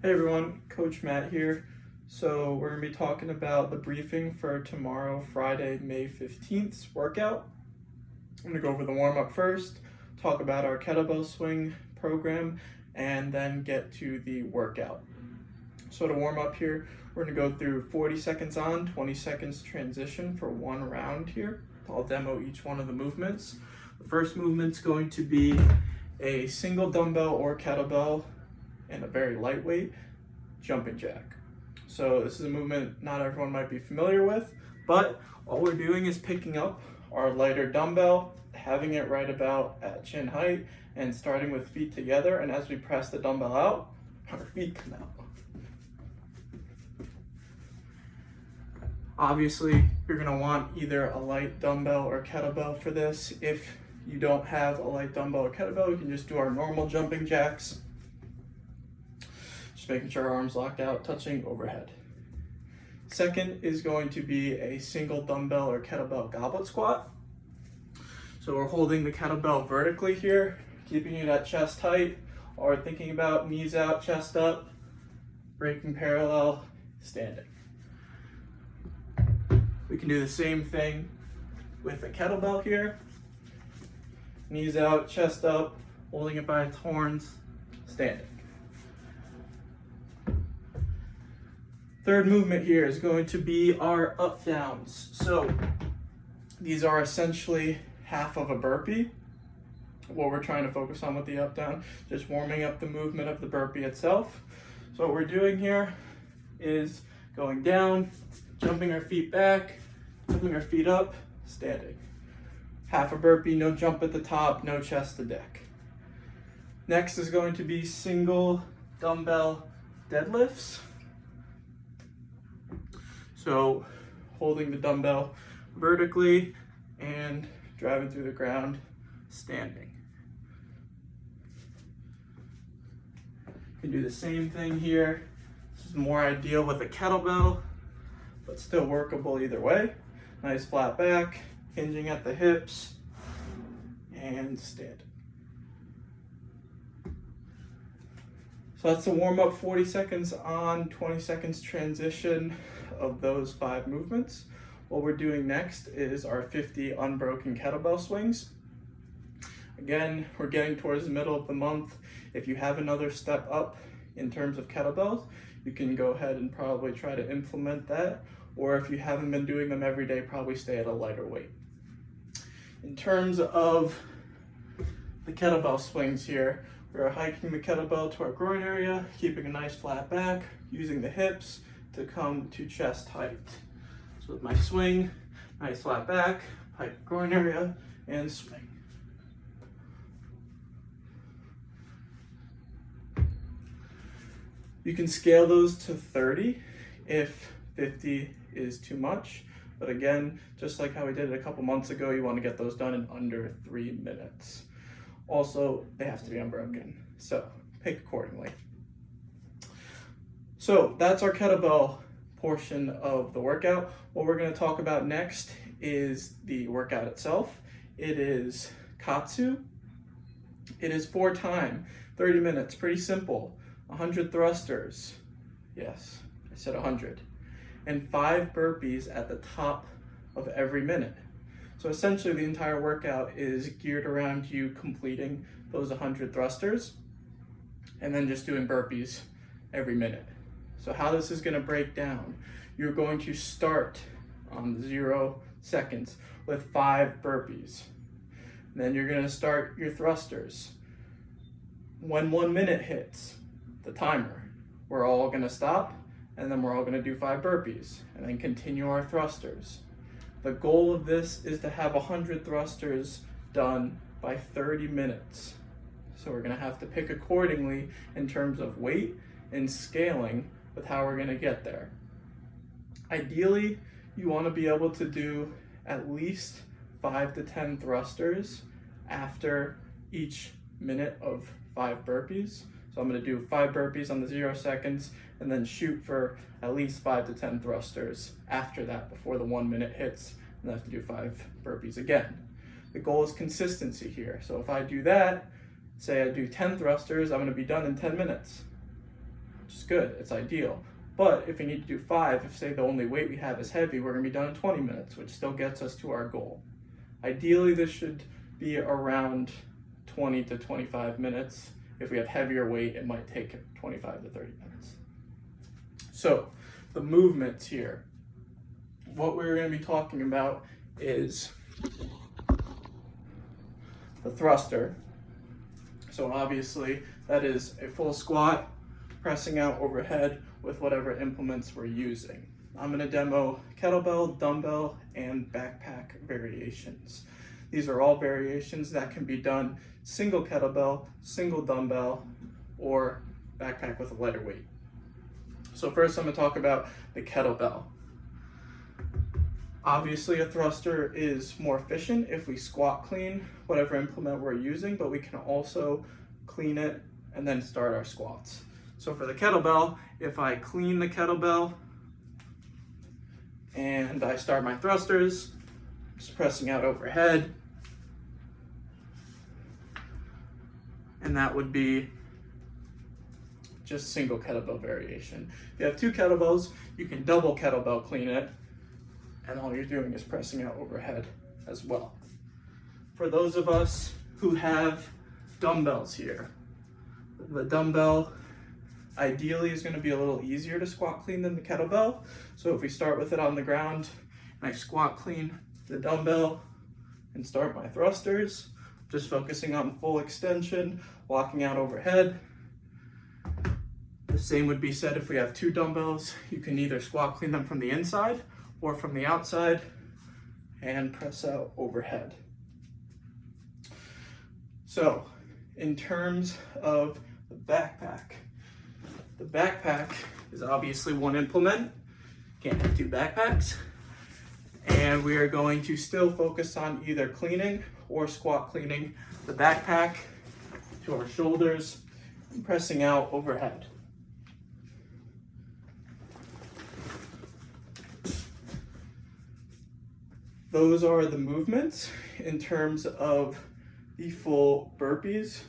Hey everyone, Coach Matt here. So we're going to be talking about the briefing for tomorrow, Friday, May 15th's workout. I'm going to go over the warm-up first, talk about our kettlebell swing program, and then get to the workout. So to warm up here, we're going to go through 40 seconds on, 20 seconds transition for one round here. I'll demo each one of the movements. The first movement's going to be a single dumbbell or kettlebell and a very lightweight jumping jack. So this is a movement not everyone might be familiar with, but all we're doing is picking up our lighter dumbbell, having it right about at chin height, and starting with feet together, and as we press the dumbbell out, our feet come out. Obviously, you're gonna want either a light dumbbell or kettlebell for this. If you don't have a light dumbbell or kettlebell, we can just do our normal jumping jacks. Just making sure our arms locked out, touching overhead. Second is going to be a single dumbbell or kettlebell goblet squat. So we're holding the kettlebell vertically here, keeping it at chest height, or thinking about knees out, chest up, breaking parallel, standing. We can do the same thing with a kettlebell here. Knees out, chest up, holding it by its horns, standing. Third movement here is going to be our up downs. So these are essentially half of a burpee. What we're trying to focus on with the up down, just warming up the movement of the burpee itself. So what we're doing here is going down, jumping our feet back, jumping our feet up, standing. Half a burpee, no jump at the top, no chest to deck. Next is going to be single dumbbell deadlifts. So holding the dumbbell vertically and driving through the ground, standing. You can do the same thing here. This is more ideal with a kettlebell, but still workable either way. Nice flat back, hinging at the hips, and standing. So that's the warm up, 40 seconds on, 20 seconds transition of those 5 movements. What we're doing next is our 50 unbroken kettlebell swings. Again, we're getting towards the middle of the month. If you have another step up in terms of kettlebells, you can go ahead and probably try to implement that. Or if you haven't been doing them every day, probably stay at a lighter weight. In terms of the kettlebell swings here, we're hiking the kettlebell to our groin area, keeping a nice flat back, using the hips to come to chest height. So with my swing, nice flat back, hike groin area, and swing. You can scale those to 30 if 50 is too much. But again, just like how we did it a couple months ago, you want to get those done in under 3 minutes. Also, they have to be unbroken, so pick accordingly. So that's our kettlebell portion of the workout. What we're going to talk about next is the workout itself. It is Kalsu. It is 4 time, 30 minutes, pretty simple. 100 thrusters, yes, I said 100, and 5 burpees at the top of every minute. So essentially the entire workout is geared around you completing those 100 thrusters and then just doing burpees every minute. So how this is going to break down, you're going to start on 0 seconds with 5 burpees. Then you're going to start your thrusters. When 1 minute hits the timer, we're all going to stop, and then we're all going to do 5 burpees and then continue our thrusters. The goal of this is to have 100 thrusters done by 30 minutes. So we're going to have to pick accordingly in terms of weight and scaling with how we're going to get there. Ideally, you want to be able to do at least 5 to 10 thrusters after each minute of 5 burpees. So I'm going to do 5 burpees on the 0 seconds and then shoot for at least 5 to 10 thrusters after that before the 1 minute hits, and I have to do 5 burpees again. The goal is consistency here. So if I do that, say I do 10 thrusters, I'm going to be done in 10 minutes. which is good, it's ideal. But if we need to do 5, if say the only weight we have is heavy, we're gonna be done in 20 minutes, which still gets us to our goal. Ideally, this should be around 20 to 25 minutes. If we have heavier weight, it might take 25 to 30 minutes. So the movements here, what we're gonna be talking about is the thruster. So obviously that is a full squat, pressing out overhead with whatever implements we're using. I'm gonna demo kettlebell, dumbbell, and backpack variations. These are all variations that can be done single kettlebell, single dumbbell, or backpack with a lighter weight. So first I'm gonna talk about the kettlebell. Obviously a thruster is more efficient if we squat clean whatever implement we're using, but we can also clean it and then start our squats. So for the kettlebell, if I clean the kettlebell and I start my thrusters, just pressing out overhead, and that would be just single kettlebell variation. If you have 2 kettlebells, you can double kettlebell clean it, and all you're doing is pressing out overhead as well. For those of us who have dumbbells here, the dumbbell ideally is going to be a little easier to squat clean than the kettlebell. So if we start with it on the ground and I squat clean the dumbbell and start my thrusters, just focusing on full extension, walking out overhead. The same would be said if we have 2 dumbbells. You can either squat clean them from the inside or from the outside and press out overhead. So in terms of the backpack is obviously one implement. Can't have 2 backpacks. And we are going to still focus on either cleaning or squat cleaning the backpack to our shoulders and pressing out overhead. Those are the movements in terms of the full burpees.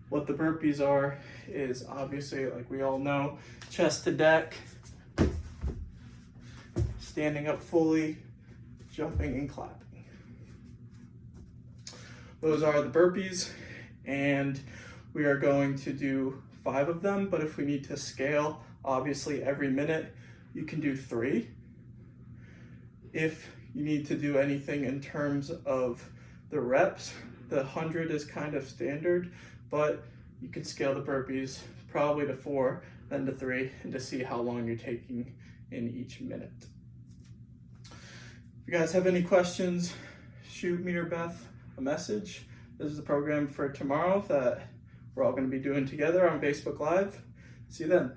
What the burpees are is obviously, like we all know, chest to deck, standing up fully, jumping and clapping. Those are the burpees, and we are going to do 5 of them, but if we need to scale, obviously every minute, you can do 3. If you need to do anything in terms of the reps, the 100 is kind of standard, but you can scale the burpees probably to 4, then to 3, and to see how long you're taking in each minute. If you guys have any questions, shoot me or Beth a message. This is the program for tomorrow that we're all going to be doing together on Facebook Live. See you then.